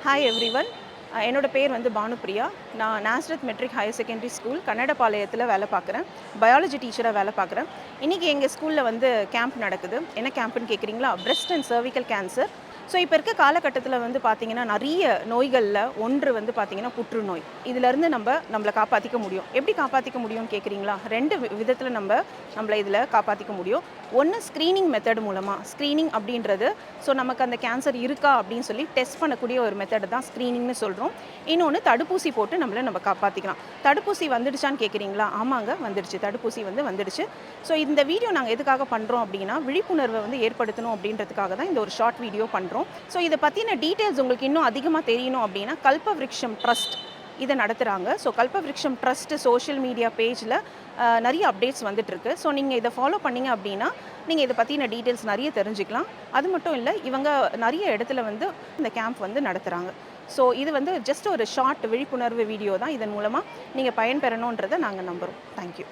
Hi everyone. என்னோட பேர் வந்து பானுப்ரியா. நான் நாஸ்ரத் மெட்ரிக் ஹையர் செகண்டரி ஸ்கூல் கன்னடபாளையத்தில் வேலை பார்க்குறேன். பயாலஜி டீச்சராக வேலை பார்க்குறேன். இன்றைக்கி எங்கள் ஸ்கூலில் வந்து கேம்ப் நடக்குது. என்ன கேம்ப்னு கேட்குறீங்களா? Breast and cervical cancer. So இப்போ இருக்க காலகட்டத்தில் வந்து பார்த்திங்கன்னா நிறைய நோய்களில் ஒன்று வந்து பார்த்திங்கன்னா புற்றுநோய். இதிலேருந்து நம்மளை காப்பாற்றிக்க முடியும். எப்படி காப்பாற்றிக்க முடியும்னு கேட்குறீங்களா? 2 விதத்தில் நம்மளை இதில் காப்பாற்றிக்க முடியும். ஒன்று ஸ்க்ரீனிங் மெத்தட் மூலமாக. ஸ்க்ரீனிங் அப்படின்றது நமக்கு அந்த கேன்சர் இருக்கா அப்படின்னு சொல்லி டெஸ்ட் பண்ணக்கூடிய ஒரு மெத்தட் தான் ஸ்க்ரீனிங்னு சொல்கிறோம். இன்னொன்று தடுப்பூசி போட்டு நம்ம காப்பாற்றிக்கலாம். தடுப்பூசி வந்துடுச்சான்னு கேட்குறீங்களா? ஆமாங்க, வந்துடுச்சு. தடுப்பூசி வந்துடுச்சு. ஸோ இந்த வீடியோ நாங்கள் எதுக்காக பண்ணுறோம் அப்படின்னா, விழிப்புணர்வை வந்து ஏற்படுத்தணும் அப்படின்றதுக்காக தான் இந்த ஒரு ஷார்ட் வீடியோ பண்ணுறோம். ஸோ இதை பற்றின டீட்டெயில்ஸ் உங்களுக்கு இன்னும் அதிகமாக தெரியணும் அப்படின்னா, கல்பவ்ருக்ஷம் ட்ரஸ்ட் இதை நடத்துகிறாங்க. ஸோ கல்பவ்ருக்ஷம் ட்ரஸ்ட் சோஷியல் மீடியா பேஜில் நிறைய அப்டேட்ஸ் வந்துட்டுருக்கு. ஸோ நீங்கள் இதை ஃபாலோ பண்ணிங்க அப்படின்னா நீங்கள் இதை பற்றின டீட்டெயில்ஸ் நிறைய தெரிஞ்சுக்கலாம். அது மட்டும் இல்லை, இவங்க நிறைய இடத்துல வந்து இந்த கேம்ப் வந்து நடத்துகிறாங்க. ஸோ இது வந்து ஜஸ்ட் ஒரு ஷார்ட் விழிப்புணர்வு வீடியோ தான். இதன் மூலமாக நீங்கள் பயன்பெறணுன்றதை நாங்கள் நம்புகிறோம். தேங்க்யூ.